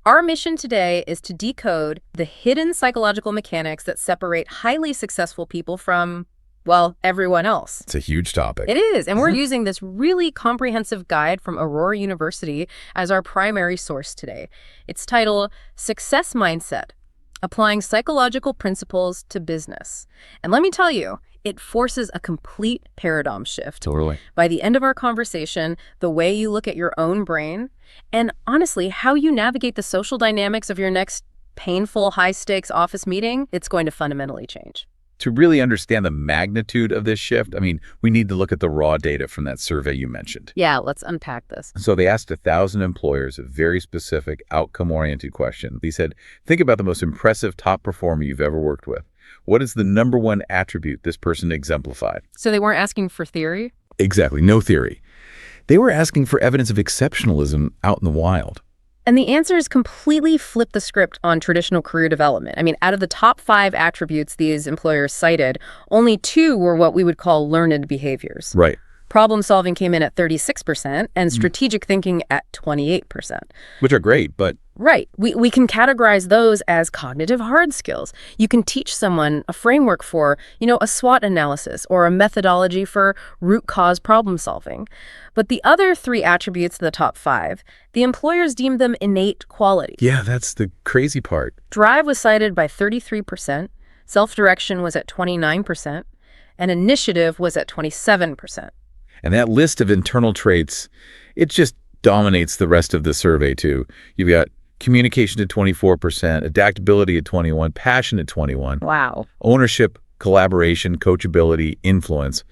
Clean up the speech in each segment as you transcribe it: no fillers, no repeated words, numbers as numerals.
Our mission today is to decode the hidden psychological mechanics that separate highly successful people from, well, everyone else. It's a huge topic. It is, and we're using this really comprehensive guide from Aurora University as our primary source today. It's titled Success Mindset: Applying Psychological Principles to Business. And let me tell you, it forces a complete paradigm shift. Totally. By the end of our conversation, the way you look at your own brain, and honestly, how you navigate the social dynamics of your next painful, high-stakes office meeting, it's going to fundamentally change. To really understand the magnitude of this shift, we need to look at the raw data from that survey you mentioned. Yeah, let's unpack this. So they asked 1,000 employers a very specific outcome-oriented question. They said, think about the most impressive top performer you've ever worked with. What is the number one attribute this person exemplified? So they weren't asking for theory? Exactly, no theory. They were asking for evidence of exceptionalism out in the wild. And the answers completely flip the script on traditional career development. Out of the top 5 attributes these employers cited, only 2 were what we would call learned behaviors. Right. Problem solving came in at 36% and strategic thinking at 28%. Which are great, but... Right. We can categorize those as cognitive hard skills. You can teach someone a framework for, a SWOT analysis or a methodology for root cause problem solving. But the other 3 attributes in the top 5, the employers deemed them innate qualities. Yeah, that's the crazy part. Drive was cited by 33%, self-direction was at 29%, and initiative was at 27%. And that list of internal traits, it just dominates the rest of the survey, too. You've got communication at 24%, adaptability at 21%, passion at 21%. Wow. Ownership, collaboration, coachability, influence.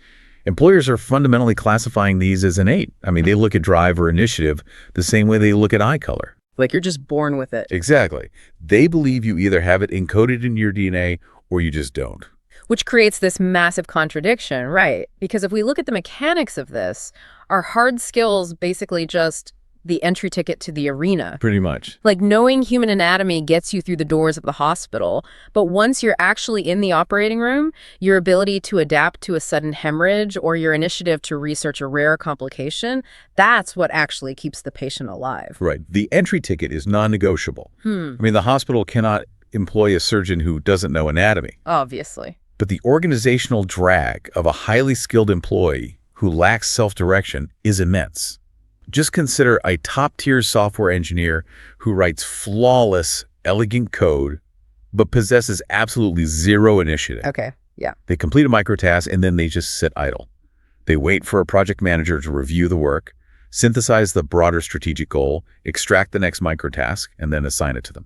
Employers are fundamentally classifying these as innate. They look at drive or initiative the same way they look at eye color. Like you're just born with it. Exactly. They believe you either have it encoded in your DNA or you just don't. Which creates this massive contradiction, right? Because if we look at the mechanics of this, are hard skills basically just the entry ticket to the arena? Pretty much. Like knowing human anatomy gets you through the doors of the hospital, but once you're actually in the operating room, your ability to adapt to a sudden hemorrhage or your initiative to research a rare complication, that's what actually keeps the patient alive. Right. The entry ticket is non-negotiable. The hospital cannot employ a surgeon who doesn't know anatomy. Obviously. But the organizational drag of a highly skilled employee who lacks self-direction is immense. Just consider a top-tier software engineer who writes flawless, elegant code, but possesses absolutely zero initiative. Okay, yeah. They complete a microtask and then they just sit idle. They wait for a project manager to review the work, synthesize the broader strategic goal, extract the next microtask, and then assign it to them.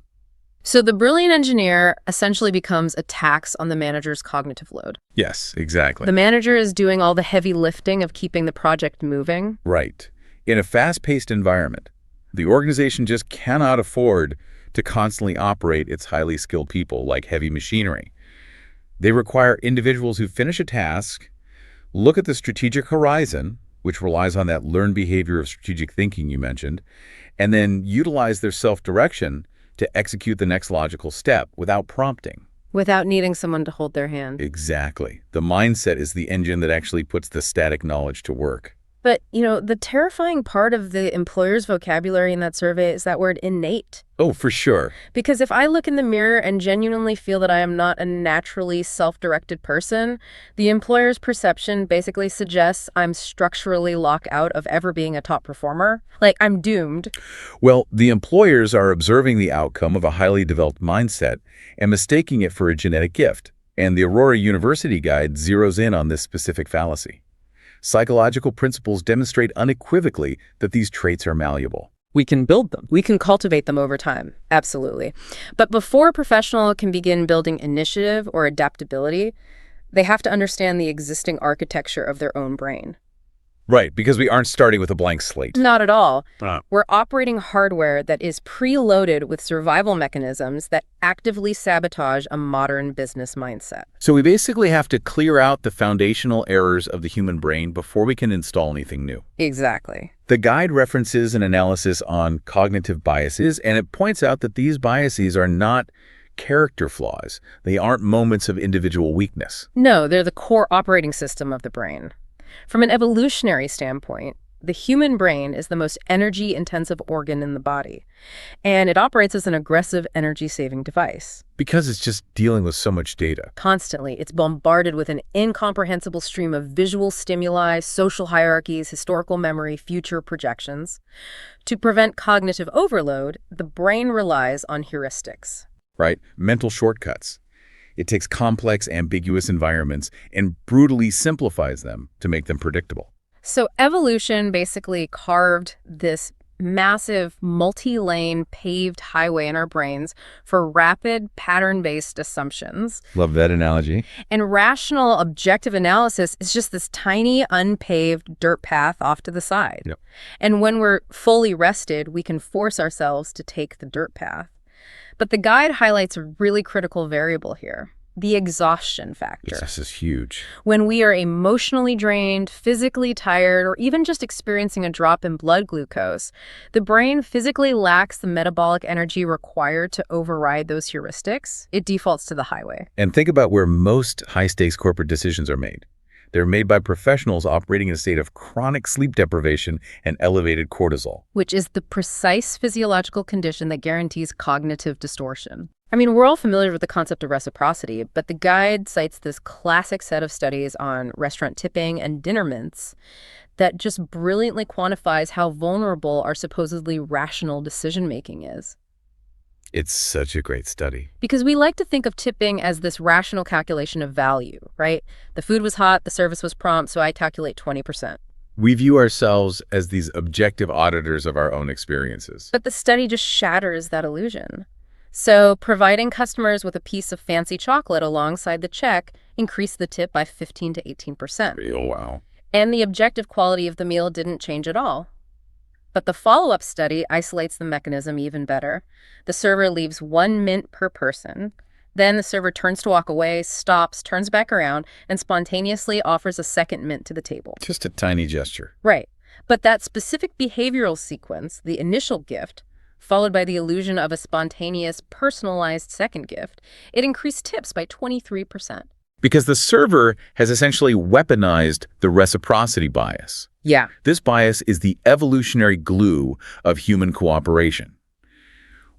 So the brilliant engineer essentially becomes a tax on the manager's cognitive load. Yes, exactly. The manager is doing all the heavy lifting of keeping the project moving. Right. In a fast-paced environment, the organization just cannot afford to constantly operate its highly skilled people like heavy machinery. They require individuals who finish a task, look at the strategic horizon, which relies on that learned behavior of strategic thinking you mentioned, and then utilize their self-direction to execute the next logical step without prompting. Without needing someone to hold their hand. Exactly. The mindset is the engine that actually puts the static knowledge to work. But, the terrifying part of the employer's vocabulary in that survey is that word innate. Oh, for sure. Because if I look in the mirror and genuinely feel that I am not a naturally self-directed person, the employer's perception basically suggests I'm structurally locked out of ever being a top performer. Like, I'm doomed. Well, the employers are observing the outcome of a highly developed mindset and mistaking it for a genetic gift. And the Aurora University Guide zeroes in on this specific fallacy. Psychological principles demonstrate unequivocally that these traits are malleable. We can build them. We can cultivate them over time. Absolutely. But before a professional can begin building initiative or adaptability, they have to understand the existing architecture of their own brain. Right, because we aren't starting with a blank slate. Not at all. We're operating hardware that is preloaded with survival mechanisms that actively sabotage a modern business mindset. So we basically have to clear out the foundational errors of the human brain before we can install anything new. Exactly. The guide references an analysis on cognitive biases, and it points out that these biases are not character flaws. They aren't moments of individual weakness. No, they're the core operating system of the brain. From an evolutionary standpoint, The human brain is the most energy-intensive organ in the body, and it operates as an aggressive energy-saving device. Because it's just dealing with so much data. Constantly, it's bombarded with an incomprehensible stream of visual stimuli, social hierarchies, historical memory, future projections. To prevent cognitive overload, the brain relies on heuristics. Right? Mental shortcuts. It takes complex, ambiguous environments and brutally simplifies them to make them predictable. So evolution basically carved this massive multi-lane paved highway in our brains for rapid pattern-based assumptions. Love that analogy. And rational objective analysis is just this tiny unpaved dirt path off to the side. Yep. And when we're fully rested, we can force ourselves to take the dirt path. But the guide highlights a really critical variable here: the exhaustion factor. This is huge. When we are emotionally drained, physically tired, or even just experiencing a drop in blood glucose, the brain physically lacks the metabolic energy required to override those heuristics. It defaults to the highway. And think about where most high-stakes corporate decisions are made. They're made by professionals operating in a state of chronic sleep deprivation and elevated cortisol. Which is the precise physiological condition that guarantees cognitive distortion. I mean, we're all familiar with the concept of reciprocity, but the guide cites this classic set of studies on restaurant tipping and dinner mints that just brilliantly quantifies how vulnerable our supposedly rational decision-making is. It's such a great study. Because we like to think of tipping as this rational calculation of value, right? The food was hot, the service was prompt, so I calculate 20%. We view ourselves as these objective auditors of our own experiences. But the study just shatters that illusion. So providing customers with a piece of fancy chocolate alongside the check increased the tip by 15 to 18%. Real wow. And the objective quality of the meal didn't change at all. But the follow-up study isolates the mechanism even better. The server leaves 1 mint per person. Then the server turns to walk away, stops, turns back around, and spontaneously offers a second mint to the table. Just a tiny gesture. Right. But that specific behavioral sequence, the initial gift, followed by the illusion of a spontaneous, personalized second gift, it increased tips by 23%. Because the server has essentially weaponized the reciprocity bias. Yeah. This bias is the evolutionary glue of human cooperation.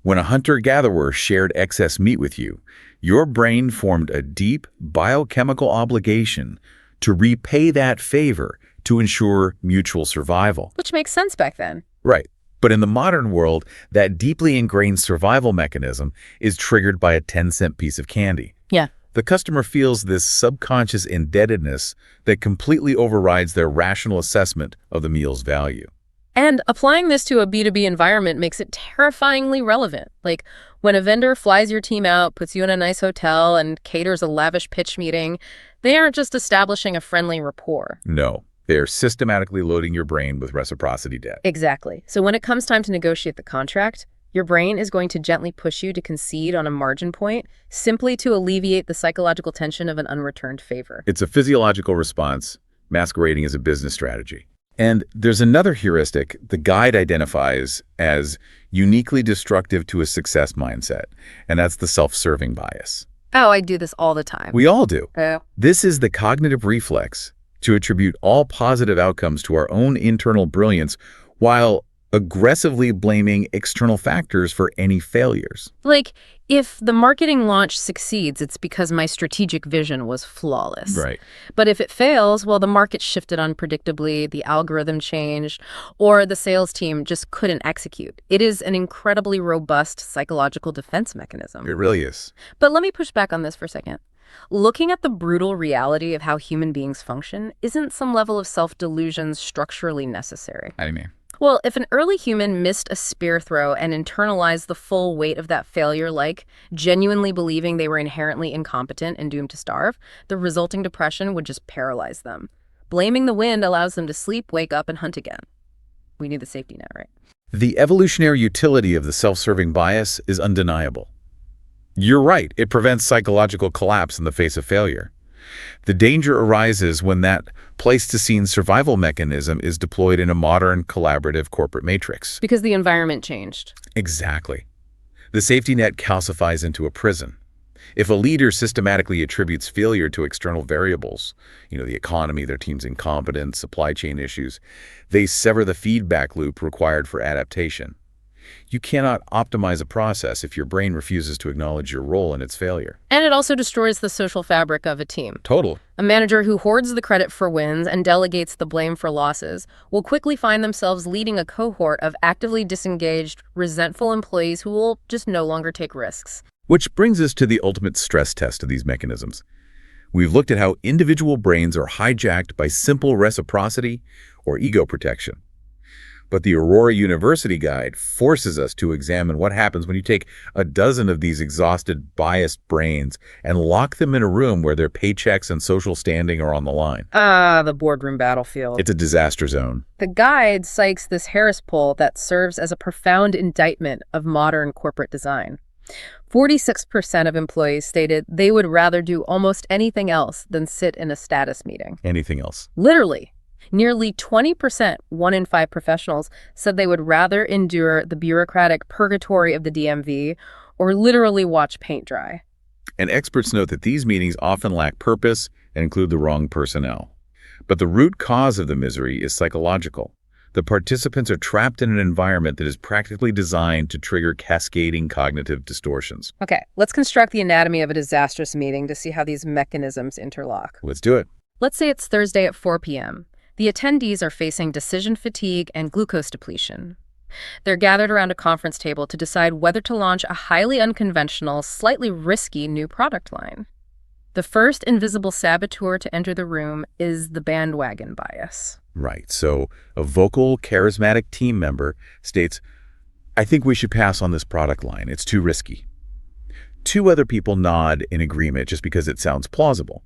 When a hunter-gatherer shared excess meat with you, your brain formed a deep biochemical obligation to repay that favor to ensure mutual survival. Which makes sense back then. Right. But in the modern world, that deeply ingrained survival mechanism is triggered by a 10-cent piece of candy. Yeah. The customer feels this subconscious indebtedness that completely overrides their rational assessment of the meal's value. And applying this to a B2B environment makes it terrifyingly relevant. Like when a vendor flies your team out, puts you in a nice hotel, and caters a lavish pitch meeting, they aren't just establishing a friendly rapport. No, they are systematically loading your brain with reciprocity debt. Exactly. So when it comes time to negotiate the contract, your brain is going to gently push you to concede on a margin point simply to alleviate the psychological tension of an unreturned favor. It's a physiological response masquerading as a business strategy. And there's another heuristic the guide identifies as uniquely destructive to a success mindset, and that's the self-serving bias. Oh, I do this all the time. We all do. Oh. This is the cognitive reflex to attribute all positive outcomes to our own internal brilliance while aggressively blaming external factors for any failures. Like, if the marketing launch succeeds, it's because my strategic vision was flawless. Right. But if it fails, well, the market shifted unpredictably, the algorithm changed, or the sales team just couldn't execute. It is an incredibly robust psychological defense mechanism. It really is. But let me push back on this for a second. Looking at the brutal reality of how human beings function, isn't some level of self-delusion structurally necessary? How do you mean? Well, if an early human missed a spear throw and internalized the full weight of that failure, like genuinely believing they were inherently incompetent and doomed to starve, the resulting depression would just paralyze them. Blaming the wind allows them to sleep, wake up, and hunt again. We need the safety net, right? The evolutionary utility of the self-serving bias is undeniable. You're right, it prevents psychological collapse in the face of failure. The danger arises when that place-to-scene survival mechanism is deployed in a modern, collaborative corporate matrix. Because the environment changed. Exactly. The safety net calcifies into a prison. If a leader systematically attributes failure to external variables, the economy, their team's incompetence, supply chain issues, they sever the feedback loop required for adaptation. You cannot optimize a process if your brain refuses to acknowledge your role in its failure. And it also destroys the social fabric of a team. Total. A manager who hoards the credit for wins and delegates the blame for losses will quickly find themselves leading a cohort of actively disengaged, resentful employees who will just no longer take risks. Which brings us to the ultimate stress test of these mechanisms. We've looked at how individual brains are hijacked by simple reciprocity or ego protection. But the Aurora University Guide forces us to examine what happens when you take a dozen of these exhausted, biased brains and lock them in a room where their paychecks and social standing are on the line. The boardroom battlefield. It's a disaster zone. The guide cites this Harris poll that serves as a profound indictment of modern corporate design. 46% of employees stated they would rather do almost anything else than sit in a status meeting. Anything else? Literally. Nearly 20%, 1 in 5 professionals, said they would rather endure the bureaucratic purgatory of the DMV or literally watch paint dry. And experts note that these meetings often lack purpose and include the wrong personnel. But the root cause of the misery is psychological. The participants are trapped in an environment that is practically designed to trigger cascading cognitive distortions. Okay, let's construct the anatomy of a disastrous meeting to see how these mechanisms interlock. Let's do it. Let's say it's Thursday at 4 p.m. The attendees are facing decision fatigue and glucose depletion. They're gathered around a conference table to decide whether to launch a highly unconventional, slightly risky new product line. The first invisible saboteur to enter the room is the bandwagon bias. Right. So a vocal, charismatic team member states, "I think we should pass on this product line. It's too risky." 2 other people nod in agreement just because it sounds plausible.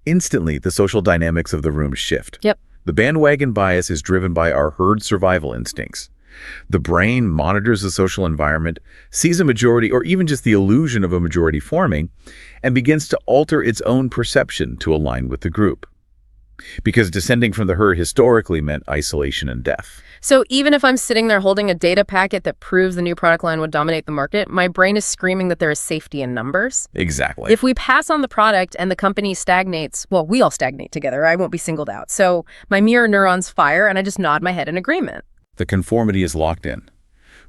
Instantly, the social dynamics of the room shift. Yep. The bandwagon bias is driven by our herd survival instincts. The brain monitors the social environment, sees a majority or even just the illusion of a majority forming, and begins to alter its own perception to align with the group. Because descending from the herd historically meant isolation and death. So even if I'm sitting there holding a data packet that proves the new product line would dominate the market, my brain is screaming that there is safety in numbers. Exactly. If we pass on the product and the company stagnates, well, we all stagnate together. I won't be singled out. So my mirror neurons fire and I just nod my head in agreement. The conformity is locked in.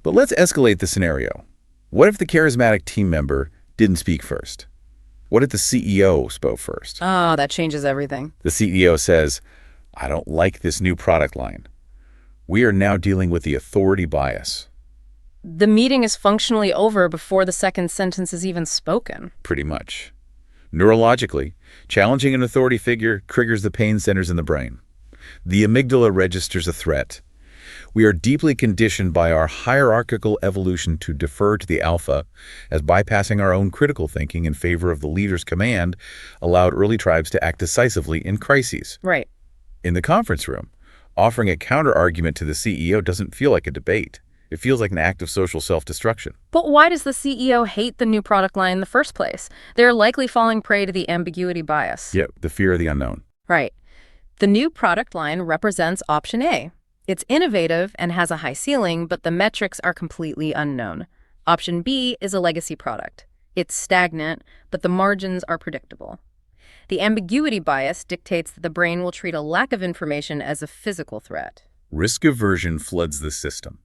But let's escalate the scenario. What if the charismatic team member didn't speak first? What if the CEO spoke first? Oh, that changes everything. The CEO says, "I don't like this new product line." We are now dealing with the authority bias. The meeting is functionally over before the second sentence is even spoken. Pretty much. Neurologically, challenging an authority figure triggers the pain centers in the brain. The amygdala registers a threat. We are deeply conditioned by our hierarchical evolution to defer to the alpha, as bypassing our own critical thinking in favor of the leader's command allowed early tribes to act decisively in crises. Right. In the conference room, offering a counter-argument to the CEO doesn't feel like a debate. It feels like an act of social self-destruction. But why does the CEO hate the new product line in the first place? They're likely falling prey to the ambiguity bias. Yep, the fear of the unknown. Right. The new product line represents option A. It's innovative and has a high ceiling, but the metrics are completely unknown. Option B is a legacy product. It's stagnant, but the margins are predictable. The ambiguity bias dictates that the brain will treat a lack of information as a physical threat. Risk aversion floods the system.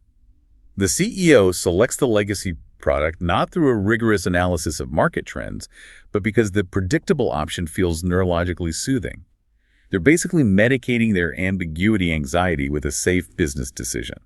The CEO selects the legacy product not through a rigorous analysis of market trends, but because the predictable option feels neurologically soothing. They're basically medicating their ambiguity anxiety with a safe business decision.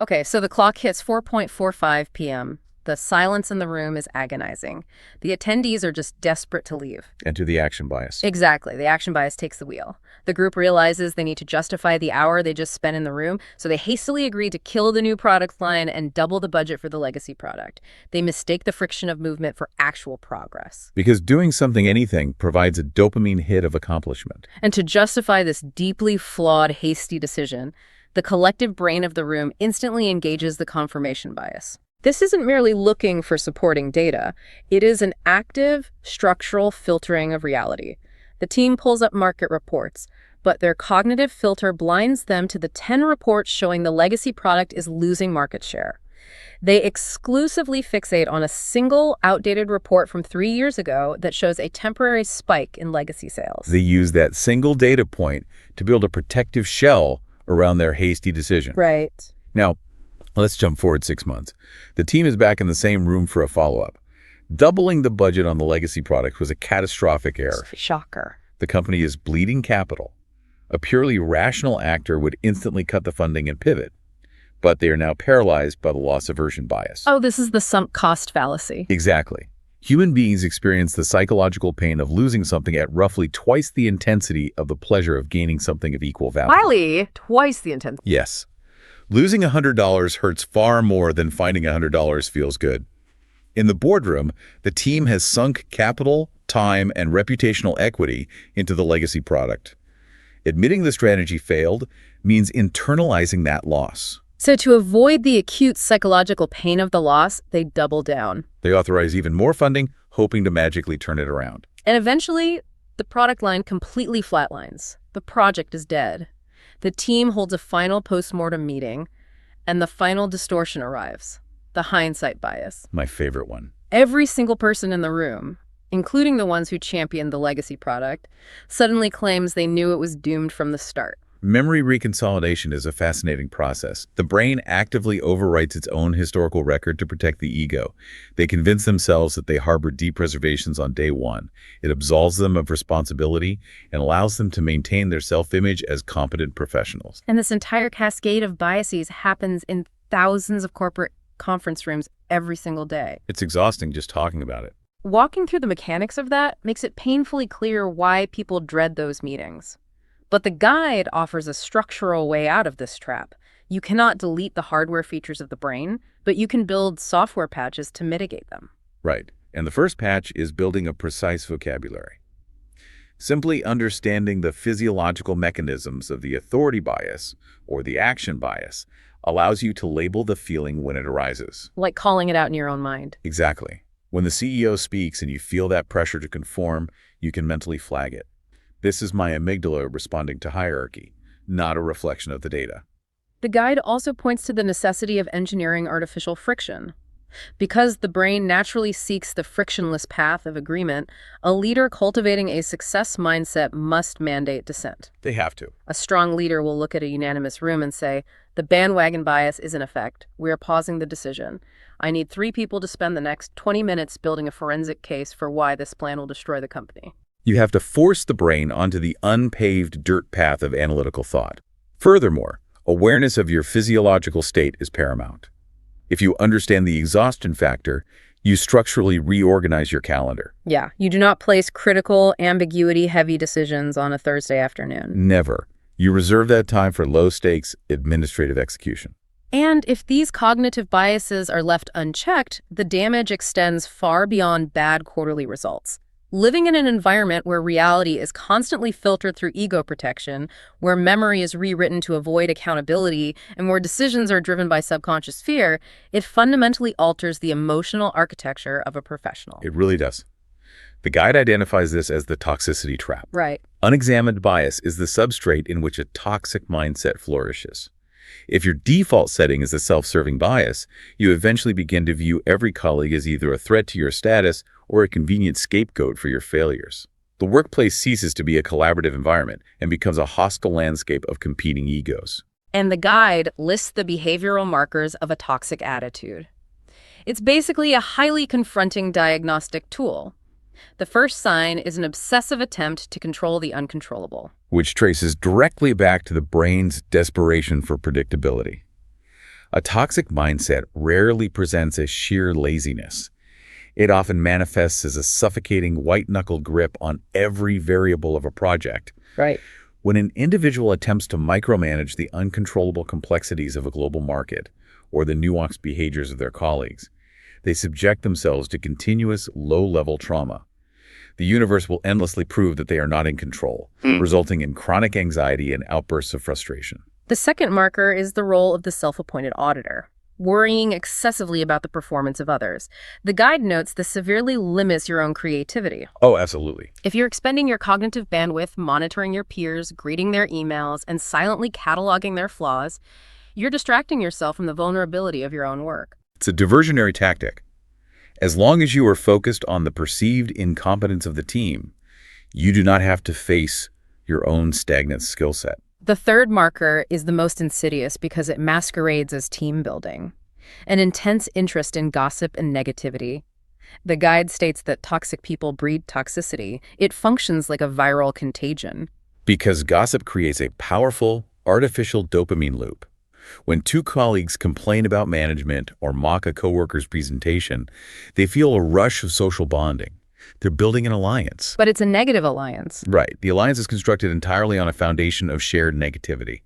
Okay, so the clock hits 4:45 p.m. The silence in the room is agonizing. The attendees are just desperate to leave. Enter the action bias. Exactly. The action bias takes the wheel. The group realizes they need to justify the hour they just spent in the room, so they hastily agree to kill the new product line and double the budget for the legacy product. They mistake the friction of movement for actual progress. Because doing something, anything, provides a dopamine hit of accomplishment. And to justify this deeply flawed, hasty decision, the collective brain of the room instantly engages the confirmation bias. This isn't merely looking for supporting data. It is an active, structural filtering of reality. The team pulls up market reports, but their cognitive filter blinds them to the 10 reports showing the legacy product is losing market share. They exclusively fixate on a single outdated report from 3 years ago that shows a temporary spike in legacy sales. They use that single data point to build a protective shell around their hasty decision. Right. Now, let's jump forward 6 months. The team is back in the same room for a follow-up. Doubling the budget on the legacy product was a catastrophic error. Shocker. The company is bleeding capital. A purely rational actor would instantly cut the funding and pivot, but they are now paralyzed by the loss-aversion bias. Oh, this is the sunk cost fallacy. Exactly. Human beings experience the psychological pain of losing something at roughly twice the intensity of the pleasure of gaining something of equal value. Highly, twice the intensity. Yes. Losing $100 hurts far more than finding $100 feels good. In the boardroom, the team has sunk capital, time, and reputational equity into the legacy product. Admitting the strategy failed means internalizing that loss. So to avoid the acute psychological pain of the loss, they double down. They authorize even more funding, hoping to magically turn it around. And eventually, the product line completely flatlines. The project is dead. The team holds a final post-mortem meeting, and the final distortion arrives. The hindsight bias. My favorite one. Every single person in the room, including the ones who championed the legacy product, suddenly claims they knew it was doomed from the start. Memory reconsolidation is a fascinating process. The brain actively overwrites its own historical record to protect the ego. They convince themselves that they harbor deep reservations on day one. It absolves them of responsibility and allows them to maintain their self-image as competent professionals. And this entire cascade of biases happens in thousands of corporate conference rooms every single day. It's exhausting just talking about it. Walking through the mechanics of that makes it painfully clear why people dread those meetings. But the guide offers a structural way out of this trap. You cannot delete the hardware features of the brain, but you can build software patches to mitigate them. Right. And the first patch is building a precise vocabulary. Simply understanding the physiological mechanisms of the authority bias or the action bias allows you to label the feeling when it arises. Like calling it out in your own mind. Exactly. When the CEO speaks and you feel that pressure to conform, you can mentally flag it. This is my amygdala responding to hierarchy, not a reflection of the data. The guide also points to the necessity of engineering artificial friction. Because the brain naturally seeks the frictionless path of agreement, a leader cultivating a success mindset must mandate dissent. They have to. A strong leader will look at a unanimous room and say, the bandwagon bias is in effect. We are pausing the decision. I need 3 people to spend the next 20 minutes building a forensic case for why this plan will destroy the company. You have to force the brain onto the unpaved dirt path of analytical thought. Furthermore, awareness of your physiological state is paramount. If you understand the exhaustion factor, you structurally reorganize your calendar. Yeah, you do not place critical, ambiguity-heavy decisions on a Thursday afternoon. Never. You reserve that time for low-stakes administrative execution. And if these cognitive biases are left unchecked, the damage extends far beyond bad quarterly results. Living in an environment where reality is constantly filtered through ego protection, where memory is rewritten to avoid accountability, and where decisions are driven by subconscious fear, it fundamentally alters the emotional architecture of a professional. It really does. The guide identifies this as the toxicity trap. Right. Unexamined bias is the substrate in which a toxic mindset flourishes. If your default setting is a self-serving bias, you eventually begin to view every colleague as either a threat to your status or a convenient scapegoat for your failures. The workplace ceases to be a collaborative environment and becomes a hostile landscape of competing egos. And the guide lists the behavioral markers of a toxic attitude. It's basically a highly confronting diagnostic tool. The first sign is an obsessive attempt to control the uncontrollable, which traces directly back to the brain's desperation for predictability. A toxic mindset rarely presents as sheer laziness. It often manifests as a suffocating white-knuckle grip on every variable of a project. Right. When an individual attempts to micromanage the uncontrollable complexities of a global market or the nuanced behaviors of their colleagues, they subject themselves to continuous low-level trauma. The universe will endlessly prove that they are not in control, resulting in chronic anxiety and outbursts of frustration. The second marker is the role of the self-appointed auditor, worrying excessively about the performance of others. The guide notes this severely limits your own creativity. Oh, absolutely. If you're expending your cognitive bandwidth monitoring your peers, greeting their emails, and silently cataloging their flaws, you're distracting yourself from the vulnerability of your own work. It's a diversionary tactic. As long as you are focused on the perceived incompetence of the team, you do not have to face your own stagnant skill set. The third marker is the most insidious because it masquerades as team building. An intense interest in gossip and negativity. The guide states that toxic people breed toxicity. It functions like a viral contagion. Because gossip creates a powerful, artificial dopamine loop. When two colleagues complain about management or mock a coworker's presentation, they feel a rush of social bonding. They're building an alliance. But it's a negative alliance. Right. The alliance is constructed entirely on a foundation of shared negativity.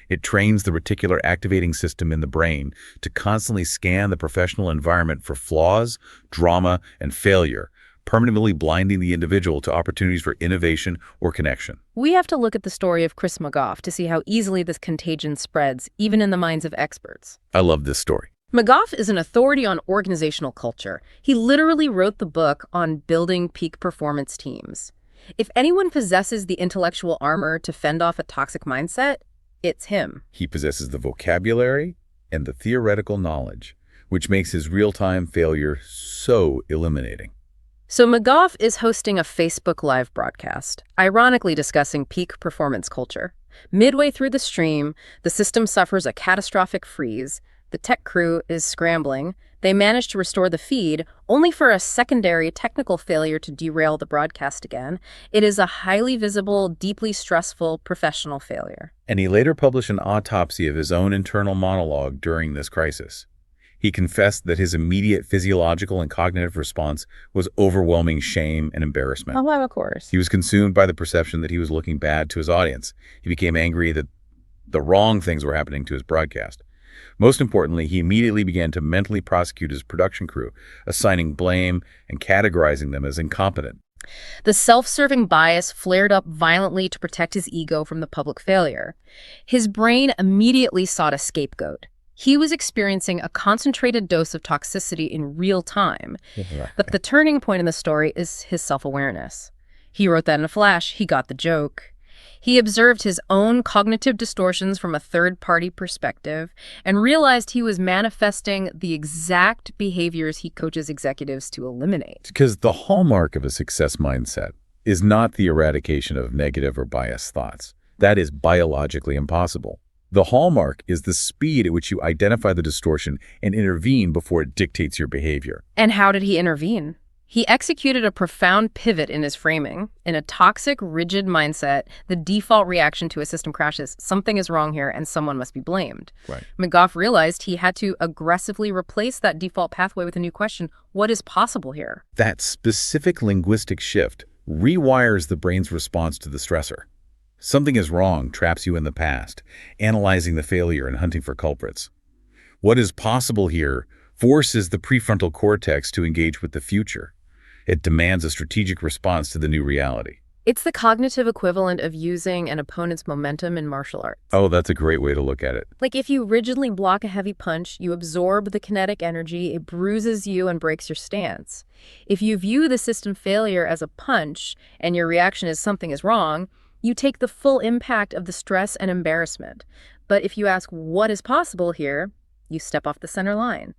It trains the reticular activating system in the brain to constantly scan the professional environment for flaws, drama, and failure, permanently blinding the individual to opportunities for innovation or connection. We have to look at the story of Chris McGough to see how easily this contagion spreads, even in the minds of experts. I love this story. McGough is an authority on organizational culture. He literally wrote the book on building peak performance teams. If anyone possesses the intellectual armor to fend off a toxic mindset, it's him. He possesses the vocabulary and the theoretical knowledge, which makes his real-time failure so illuminating. So McGough is hosting a Facebook Live broadcast, ironically discussing peak performance culture. Midway through the stream, the system suffers a catastrophic freeze. The tech crew is scrambling. They manage to restore the feed, only for a secondary technical failure to derail the broadcast again. It is a highly visible, deeply stressful professional failure. And he later published an autopsy of his own internal monologue during this crisis. He confessed that his immediate physiological and cognitive response was overwhelming shame and embarrassment. Oh, well, of course. He was consumed by the perception that he was looking bad to his audience. He became angry that the wrong things were happening to his broadcast. Most importantly, he immediately began to mentally prosecute his production crew, assigning blame and categorizing them as incompetent. The self-serving bias flared up violently to protect his ego from the public failure. His brain immediately sought a scapegoat. He was experiencing a concentrated dose of toxicity in real time. But the turning point in the story is his self-awareness. He wrote that in a flash. He got the joke. He observed his own cognitive distortions from a third-party perspective and realized he was manifesting the exact behaviors he coaches executives to eliminate. Because the hallmark of a success mindset is not the eradication of negative or biased thoughts. That is biologically impossible. The hallmark is the speed at which you identify the distortion and intervene before it dictates your behavior. And how did he intervene? He executed a profound pivot in his framing. In a toxic, rigid mindset, the default reaction to a system crash is something is wrong here and someone must be blamed. Right. McGough realized he had to aggressively replace that default pathway with a new question: what is possible here? That specific linguistic shift rewires the brain's response to the stressor. Something is wrong traps you in the past, analyzing the failure and hunting for culprits. What is possible here forces the prefrontal cortex to engage with the future. It demands a strategic response to the new reality. It's the cognitive equivalent of using an opponent's momentum in martial arts. Oh, that's a great way to look at it. Like if you rigidly block a heavy punch, you absorb the kinetic energy, it bruises you and breaks your stance. If you view the system failure as a punch and your reaction is something is wrong, you take the full impact of the stress and embarrassment. But if you ask what is possible here, you step off the center line.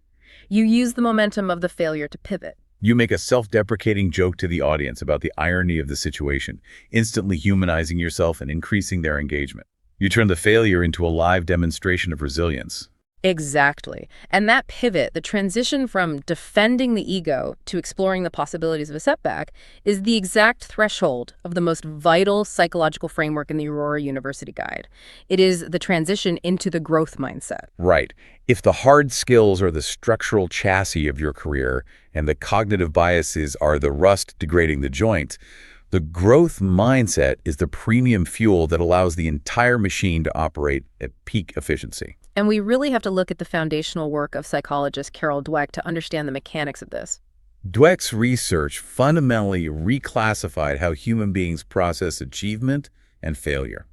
You use the momentum of the failure to pivot. You make a self-deprecating joke to the audience about the irony of the situation, instantly humanizing yourself and increasing their engagement. You turn the failure into a live demonstration of resilience. Exactly. And that pivot, the transition from defending the ego to exploring the possibilities of a setback, is the exact threshold of the most vital psychological framework in the Aurora University Guide. It is the transition into the growth mindset. Right. If the hard skills are the structural chassis of your career and the cognitive biases are the rust degrading the joint, the growth mindset is the premium fuel that allows the entire machine to operate at peak efficiency. And we really have to look at the foundational work of psychologist Carol Dweck to understand the mechanics of this. Dweck's research fundamentally reclassified how human beings process achievement and failure.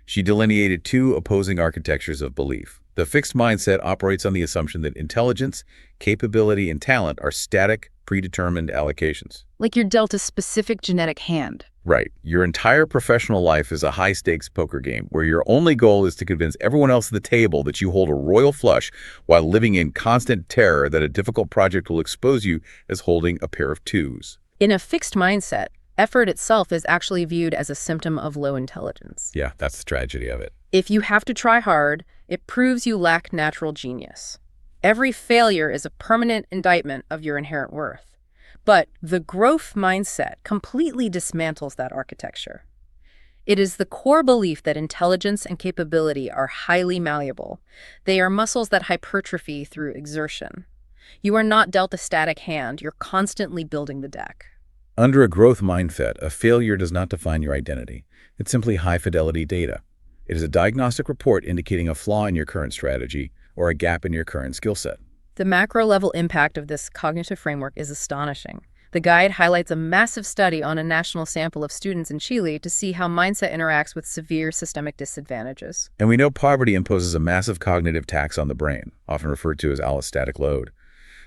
She delineated two opposing architectures of belief: The fixed mindset operates on the assumption that intelligence, capability, and talent are static, predetermined allocations. Like you're dealt a specific genetic hand. Right. Your entire professional life is a high-stakes poker game where your only goal is to convince everyone else at the table that you hold a royal flush while living in constant terror that a difficult project will expose you as holding a pair of twos. In a fixed mindset, effort itself is actually viewed as a symptom of low intelligence. Yeah, that's the tragedy of it. If you have to try hard, it proves you lack natural genius. Every failure is a permanent indictment of your inherent worth. But the growth mindset completely dismantles that architecture. It is the core belief that intelligence and capability are highly malleable. They are muscles that hypertrophy through exertion. You are not dealt a static hand, you're constantly building the deck. Under a growth mindset, a failure does not define your identity. It's simply high-fidelity data. It is a diagnostic report indicating a flaw in your current strategy or a gap in your current skill set. The macro-level impact of this cognitive framework is astonishing. The guide highlights a massive study on a national sample of students in Chile to see how mindset interacts with severe systemic disadvantages. And we know poverty imposes a massive cognitive tax on the brain, often referred to as allostatic load.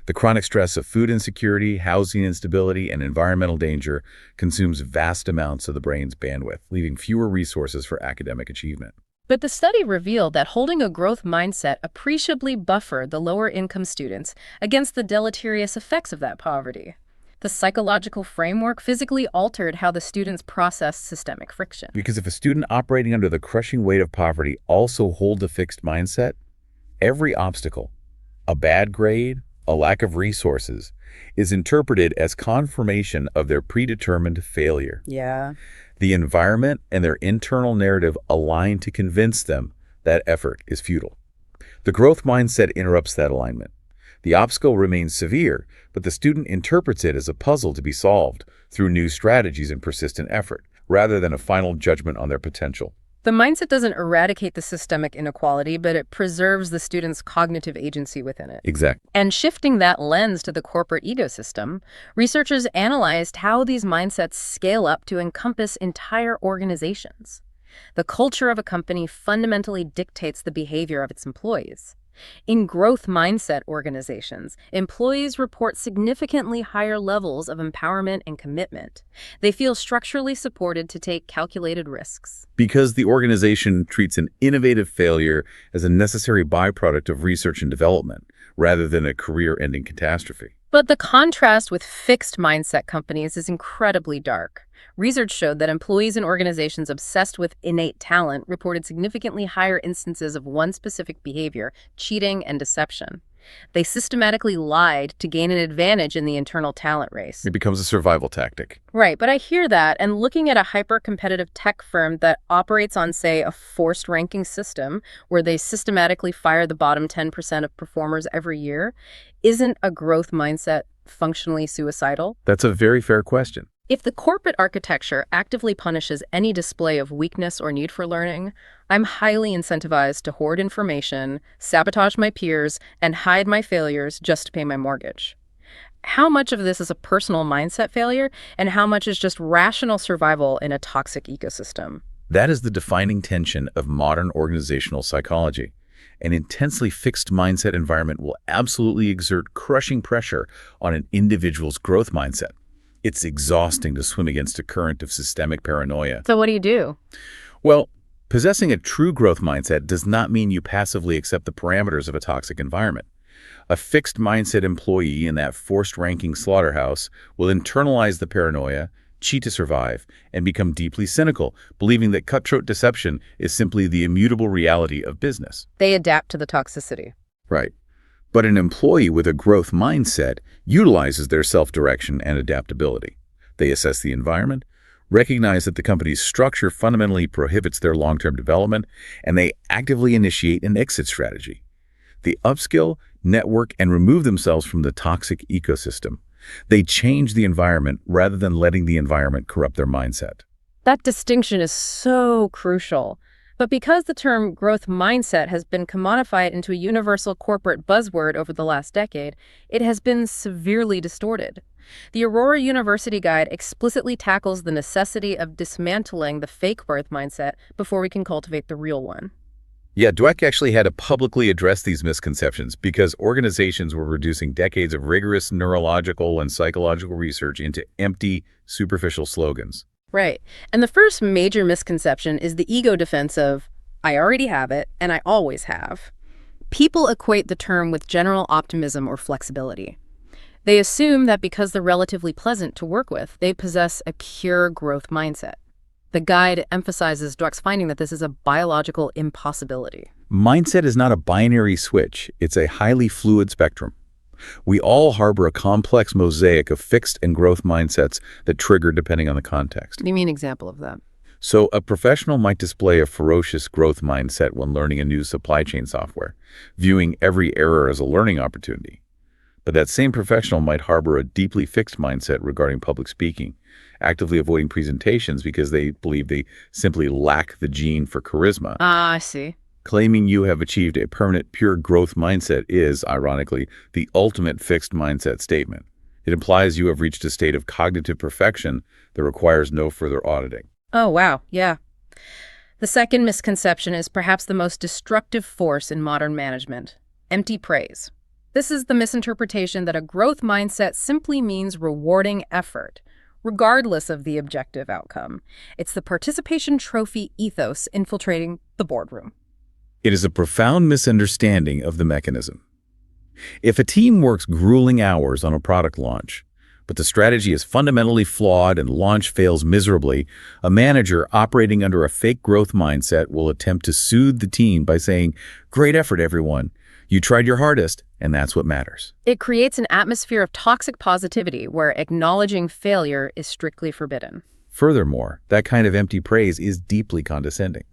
The chronic stress of food insecurity, housing instability, and environmental danger consumes vast amounts of the brain's bandwidth, leaving fewer resources for academic achievement. But the study revealed that holding a growth mindset appreciably buffered the lower-income students against the deleterious effects of that poverty. The psychological framework physically altered how the students processed systemic friction. Because if a student operating under the crushing weight of poverty also holds a fixed mindset, every obstacle, a bad grade, a lack of resources, is interpreted as confirmation of their predetermined failure. Yeah. The environment and their internal narrative align to convince them that effort is futile. The growth mindset interrupts that alignment. The obstacle remains severe, but the student interprets it as a puzzle to be solved through new strategies and persistent effort, rather than a final judgment on their potential. The mindset doesn't eradicate the systemic inequality, but it preserves the student's cognitive agency within it. Exactly. And shifting that lens to the corporate ecosystem, researchers analyzed how these mindsets scale up to encompass entire organizations. The culture of a company fundamentally dictates the behavior of its employees. In growth mindset organizations, employees report significantly higher levels of empowerment and commitment. They feel structurally supported to take calculated risks. Because the organization treats an innovative failure as a necessary byproduct of research and development, rather than a career-ending catastrophe. But the contrast with fixed mindset companies is incredibly dark. Research showed that employees in organizations obsessed with innate talent reported significantly higher instances of one specific behavior, cheating and deception. They systematically lied to gain an advantage in the internal talent race. It becomes a survival tactic. Right, but I hear that, and looking at a hyper-competitive tech firm that operates on, say, a forced ranking system where they systematically fire the bottom 10% of performers every year, isn't a growth mindset functionally suicidal? That's a very fair question. If the corporate architecture actively punishes any display of weakness or need for learning, I'm highly incentivized to hoard information, sabotage my peers, and hide my failures just to pay my mortgage. How much of this is a personal mindset failure, and how much is just rational survival in a toxic ecosystem? That is the defining tension of modern organizational psychology. An intensely fixed mindset environment will absolutely exert crushing pressure on an individual's growth mindset. It's exhausting to swim against a current of systemic paranoia. So what do you do? Well, possessing a true growth mindset does not mean you passively accept the parameters of a toxic environment. A fixed mindset employee in that forced ranking slaughterhouse will internalize the paranoia, cheat to survive, and become deeply cynical, believing that cutthroat deception is simply the immutable reality of business. They adapt to the toxicity. Right. But an employee with a growth mindset utilizes their self-direction and adaptability. They assess the environment, recognize that the company's structure fundamentally prohibits their long-term development, and they actively initiate an exit strategy. They upskill, network, and remove themselves from the toxic ecosystem. They change the environment rather than letting the environment corrupt their mindset. That distinction is so crucial. But because the term growth mindset has been commodified into a universal corporate buzzword over the last decade, it has been severely distorted. The Aurora University Guide explicitly tackles the necessity of dismantling the fake growth mindset before we can cultivate the real one. Yeah, Dweck actually had to publicly address these misconceptions because organizations were reducing decades of rigorous neurological and psychological research into empty, superficial slogans. Right. And the first major misconception is the ego defense of, I already have it, and I always have. People equate the term with general optimism or flexibility. They assume that because they're relatively pleasant to work with, they possess a pure growth mindset. The guide emphasizes Dweck's finding that this is a biological impossibility. Mindset is not a binary switch. It's a highly fluid spectrum. We all harbor a complex mosaic of fixed and growth mindsets that trigger depending on the context. Give me an example of that. So a professional might display a ferocious growth mindset when learning a new supply chain software, viewing every error as a learning opportunity. But that same professional might harbor a deeply fixed mindset regarding public speaking, actively avoiding presentations because they believe they simply lack the gene for charisma. I see. Claiming you have achieved a permanent pure growth mindset is, ironically, the ultimate fixed mindset statement. It implies you have reached a state of cognitive perfection that requires no further auditing. Oh, wow. Yeah. The second misconception is perhaps the most destructive force in modern management: empty praise. This is the misinterpretation that a growth mindset simply means rewarding effort, regardless of the objective outcome. It's the participation trophy ethos infiltrating the boardroom. It is a profound misunderstanding of the mechanism. If a team works grueling hours on a product launch, but the strategy is fundamentally flawed and launch fails miserably, a manager operating under a fake growth mindset will attempt to soothe the team by saying, "Great effort, everyone. You tried your hardest, and that's what matters." It creates an atmosphere of toxic positivity where acknowledging failure is strictly forbidden. Furthermore, that kind of empty praise is deeply condescending.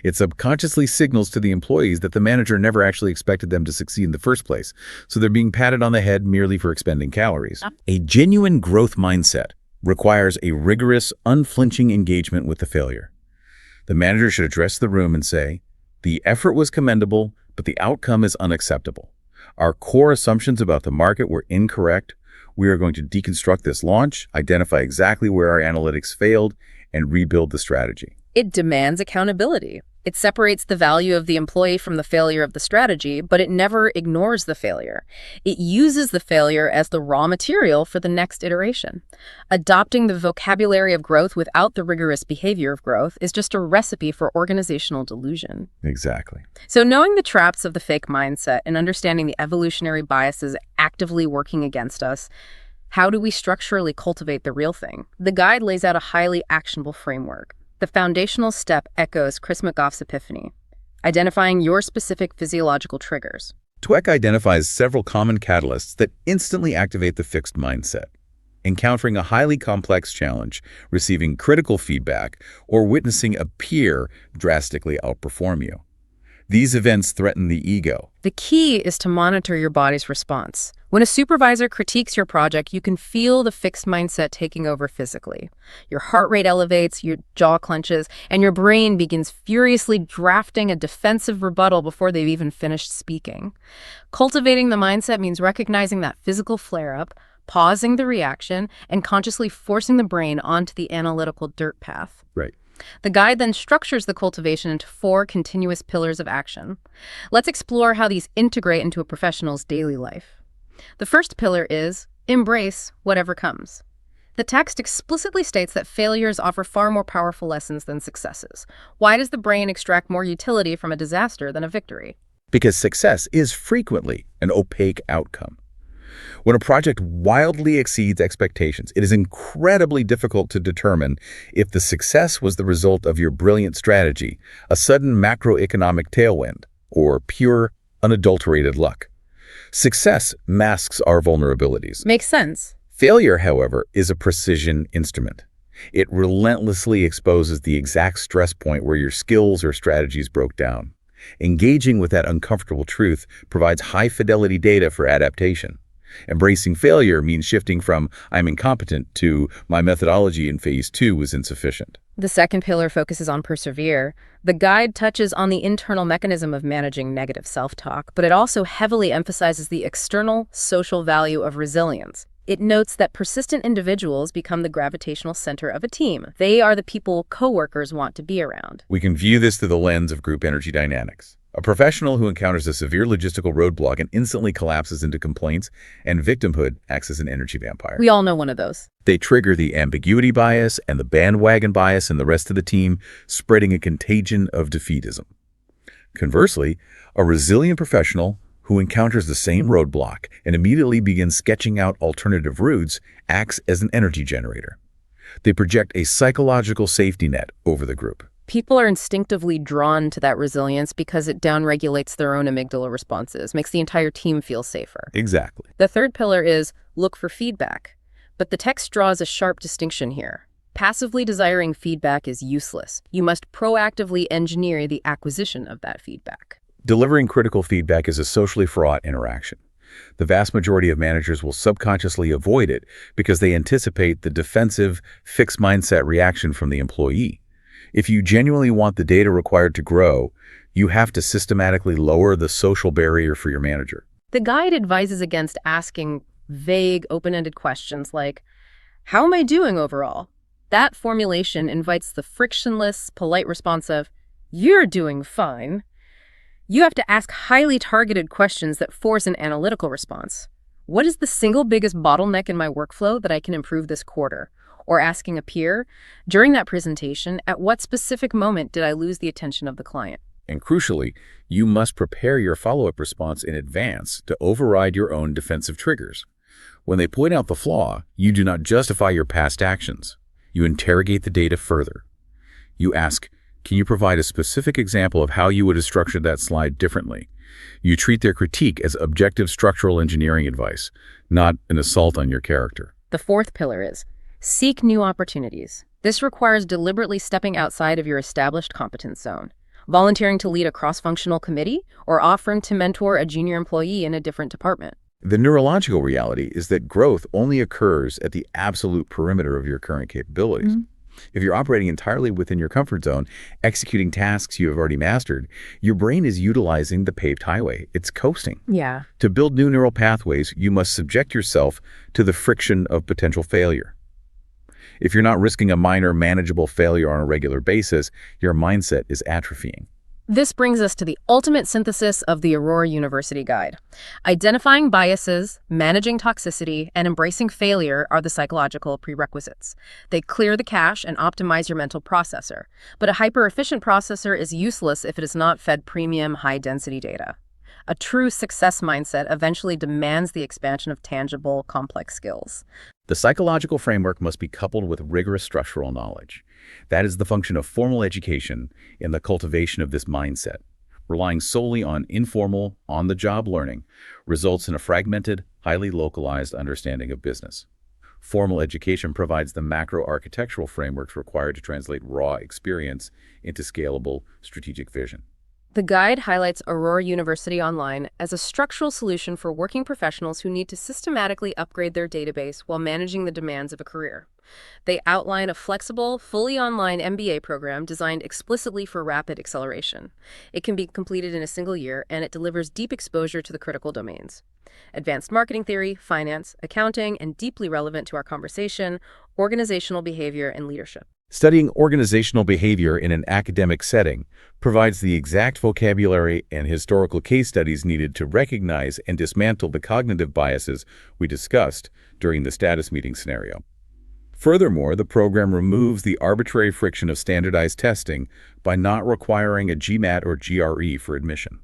It subconsciously signals to the employees that the manager never actually expected them to succeed in the first place, so they're being patted on the head merely for expending calories. A genuine growth mindset requires a rigorous, unflinching engagement with the failure. The manager should address the room and say, "The effort was commendable, but the outcome is unacceptable. Our core assumptions about the market were incorrect. We are going to deconstruct this launch, identify exactly where our analytics failed, and rebuild the strategy." It demands accountability. It separates the value of the employee from the failure of the strategy, but it never ignores the failure. It uses the failure as the raw material for the next iteration. Adopting the vocabulary of growth without the rigorous behavior of growth is just a recipe for organizational delusion. Exactly. So knowing the traps of the fake mindset and understanding the evolutionary biases actively working against us, how do we structurally cultivate the real thing? The guide lays out a highly actionable framework. The foundational step echoes Chris McGough's epiphany, identifying your specific physiological triggers. Dweck identifies several common catalysts that instantly activate the fixed mindset. Encountering a highly complex challenge, receiving critical feedback, or witnessing a peer drastically outperform you. These events threaten the ego. The key is to monitor your body's response. When a supervisor critiques your project, you can feel the fixed mindset taking over physically. Your heart rate elevates, your jaw clenches, and your brain begins furiously drafting a defensive rebuttal before they've even finished speaking. Cultivating the mindset means recognizing that physical flare-up, pausing the reaction, and consciously forcing the brain onto the analytical dirt path. Right. The guide then structures the cultivation into 4 continuous pillars of action. Let's explore how these integrate into a professional's daily life. The first pillar is embrace whatever comes. The text explicitly states that failures offer far more powerful lessons than successes. Why does the brain extract more utility from a disaster than a victory? Because success is frequently an opaque outcome. When a project wildly exceeds expectations, it is incredibly difficult to determine if the success was the result of your brilliant strategy, a sudden macroeconomic tailwind, or pure, unadulterated luck. Success masks our vulnerabilities. Makes sense. Failure, however, is a precision instrument. It relentlessly exposes the exact stress point where your skills or strategies broke down. Engaging with that uncomfortable truth provides high-fidelity data for adaptation. Embracing failure means shifting from "I'm incompetent" to "my methodology in phase 2 was insufficient." The second pillar focuses on persevere. The guide touches on the internal mechanism of managing negative self-talk, but it also heavily emphasizes the external social value of resilience. It notes that persistent individuals become the gravitational center of a team. They are the people coworkers want to be around. We can view this through the lens of group energy dynamics. A professional who encounters a severe logistical roadblock and instantly collapses into complaints and victimhood acts as an energy vampire. We all know one of those. They trigger the ambiguity bias and the bandwagon bias in the rest of the team, spreading a contagion of defeatism. Conversely, a resilient professional who encounters the same roadblock and immediately begins sketching out alternative routes acts as an energy generator. They project a psychological safety net over the group. People are instinctively drawn to that resilience because it downregulates their own amygdala responses, makes the entire team feel safer. Exactly. The third pillar is look for feedback. But the text draws a sharp distinction here. Passively desiring feedback is useless. You must proactively engineer the acquisition of that feedback. Delivering critical feedback is a socially fraught interaction. The vast majority of managers will subconsciously avoid it because they anticipate the defensive, fixed mindset reaction from the employee. If you genuinely want the data required to grow, you have to systematically lower the social barrier for your manager. The guide advises against asking vague, open-ended questions like, how am I doing overall? That formulation invites the frictionless, polite response of, you're doing fine. You have to ask highly targeted questions that force an analytical response. What is the single biggest bottleneck in my workflow that I can improve this quarter? Or asking a peer, during that presentation, at what specific moment did I lose the attention of the client? And crucially, you must prepare your follow-up response in advance to override your own defensive triggers. When they point out the flaw, you do not justify your past actions. You interrogate the data further. You ask, can you provide a specific example of how you would have structured that slide differently? You treat their critique as objective structural engineering advice, not an assault on your character. The fourth pillar is seek new opportunities. This requires deliberately stepping outside of your established competence zone, volunteering to lead a cross-functional committee, or offering to mentor a junior employee in a different department. The neurological reality is that growth only occurs at the absolute perimeter of your current capabilities. If you're operating entirely within your comfort zone, executing tasks you have already mastered, your brain is utilizing the paved highway. It's coasting. Yeah. To build new neural pathways, you must subject yourself to the friction of potential failure. If you're not risking a minor, manageable failure on a regular basis, your mindset is atrophying. This brings us to the ultimate synthesis of the Aurora University Guide. Identifying biases, managing toxicity, and embracing failure are the psychological prerequisites. They clear the cache and optimize your mental processor. But a hyper-efficient processor is useless if it is not fed premium, high-density data. A true success mindset eventually demands the expansion of tangible, complex skills. The psychological framework must be coupled with rigorous structural knowledge. That is the function of formal education in the cultivation of this mindset. Relying solely on informal, on-the-job learning results in a fragmented, highly localized understanding of business. Formal education provides the macro-architectural frameworks required to translate raw experience into scalable, strategic vision. The guide highlights Aurora University Online as a structural solution for working professionals who need to systematically upgrade their database while managing the demands of a career. They outline a flexible, fully online MBA program designed explicitly for rapid acceleration. It can be completed in a single year, and it delivers deep exposure to the critical domains: advanced marketing theory, finance, accounting, and deeply relevant to our conversation, organizational behavior and leadership. Studying organizational behavior in an academic setting provides the exact vocabulary and historical case studies needed to recognize and dismantle the cognitive biases we discussed during the status meeting scenario. Furthermore, the program removes the arbitrary friction of standardized testing by not requiring a GMAT or GRE for admission.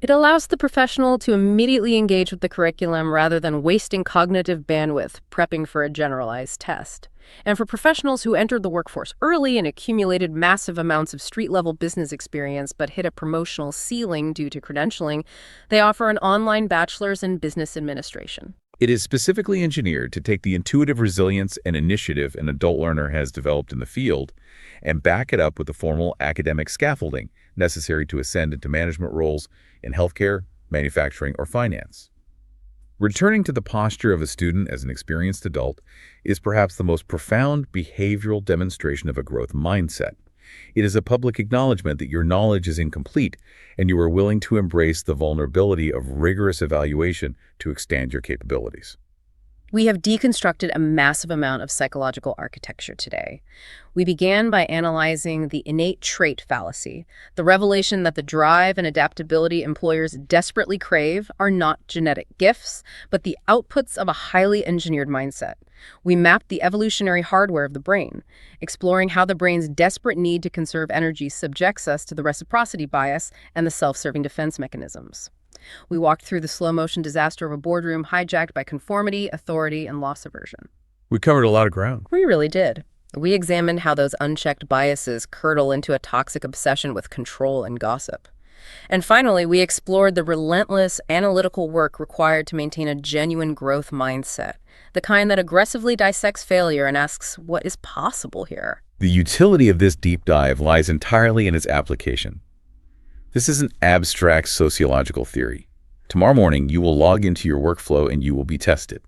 It allows the professional to immediately engage with the curriculum rather than wasting cognitive bandwidth prepping for a generalized test. And for professionals who entered the workforce early and accumulated massive amounts of street-level business experience but hit a promotional ceiling due to credentialing, they offer an online bachelor's in business administration. It is specifically engineered to take the intuitive resilience and initiative an adult learner has developed in the field and back it up with the formal academic scaffolding necessary to ascend into management roles in healthcare, manufacturing, or finance. Returning to the posture of a student as an experienced adult is perhaps the most profound behavioral demonstration of a growth mindset. It is a public acknowledgement that your knowledge is incomplete and you are willing to embrace the vulnerability of rigorous evaluation to expand your capabilities. We have deconstructed a massive amount of psychological architecture today. We began by analyzing the innate trait fallacy, the revelation that the drive and adaptability employers desperately crave are not genetic gifts, but the outputs of a highly engineered mindset. We mapped the evolutionary hardware of the brain, exploring how the brain's desperate need to conserve energy subjects us to the reciprocity bias and the self-serving defense mechanisms. We walked through the slow-motion disaster of a boardroom hijacked by conformity, authority, and loss aversion. We covered a lot of ground. We really did. We examined how those unchecked biases curdle into a toxic obsession with control and gossip. And finally, we explored the relentless analytical work required to maintain a genuine growth mindset, the kind that aggressively dissects failure and asks, what is possible here? The utility of this deep dive lies entirely in its application. This is an abstract sociological theory. Tomorrow morning, you will log into your workflow and you will be tested.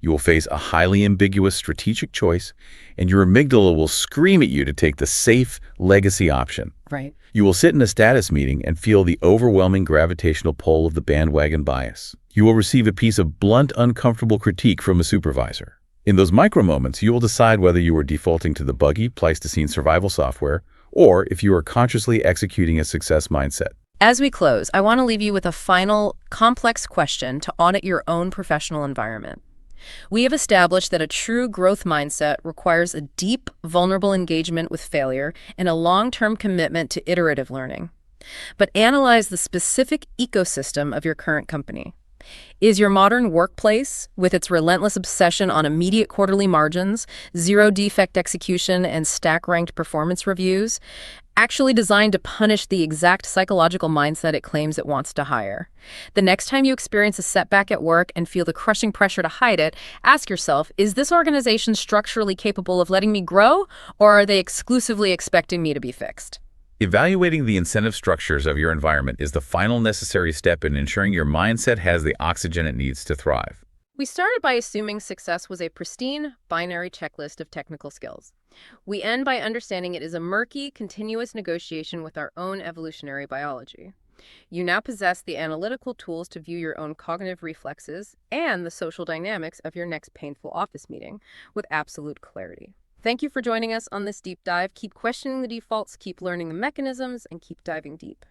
You will face a highly ambiguous strategic choice, and your amygdala will scream at you to take the safe legacy option. Right. You will sit in a status meeting and feel the overwhelming gravitational pull of the bandwagon bias. You will receive a piece of blunt, uncomfortable critique from a supervisor. In those micro moments, you will decide whether you are defaulting to the buggy, Pleistocene survival software, or if you are consciously executing a success mindset. As we close, I want to leave you with a final, complex question to audit your own professional environment. We have established that a true growth mindset requires a deep, vulnerable engagement with failure and a long-term commitment to iterative learning. But analyze the specific ecosystem of your current company. Is your modern workplace, with its relentless obsession on immediate quarterly margins, zero-defect execution, and stack-ranked performance reviews, actually designed to punish the exact psychological mindset it claims it wants to hire? The next time you experience a setback at work and feel the crushing pressure to hide it, ask yourself, is this organization structurally capable of letting me grow, or are they exclusively expecting me to be fixed? Evaluating the incentive structures of your environment is the final necessary step in ensuring your mindset has the oxygen it needs to thrive. We started by assuming success was a pristine, binary checklist of technical skills. We end by understanding it is a murky, continuous negotiation with our own evolutionary biology. You now possess the analytical tools to view your own cognitive reflexes and the social dynamics of your next painful office meeting with absolute clarity. Thank you for joining us on this deep dive. Keep questioning the defaults, keep learning the mechanisms, and keep diving deep.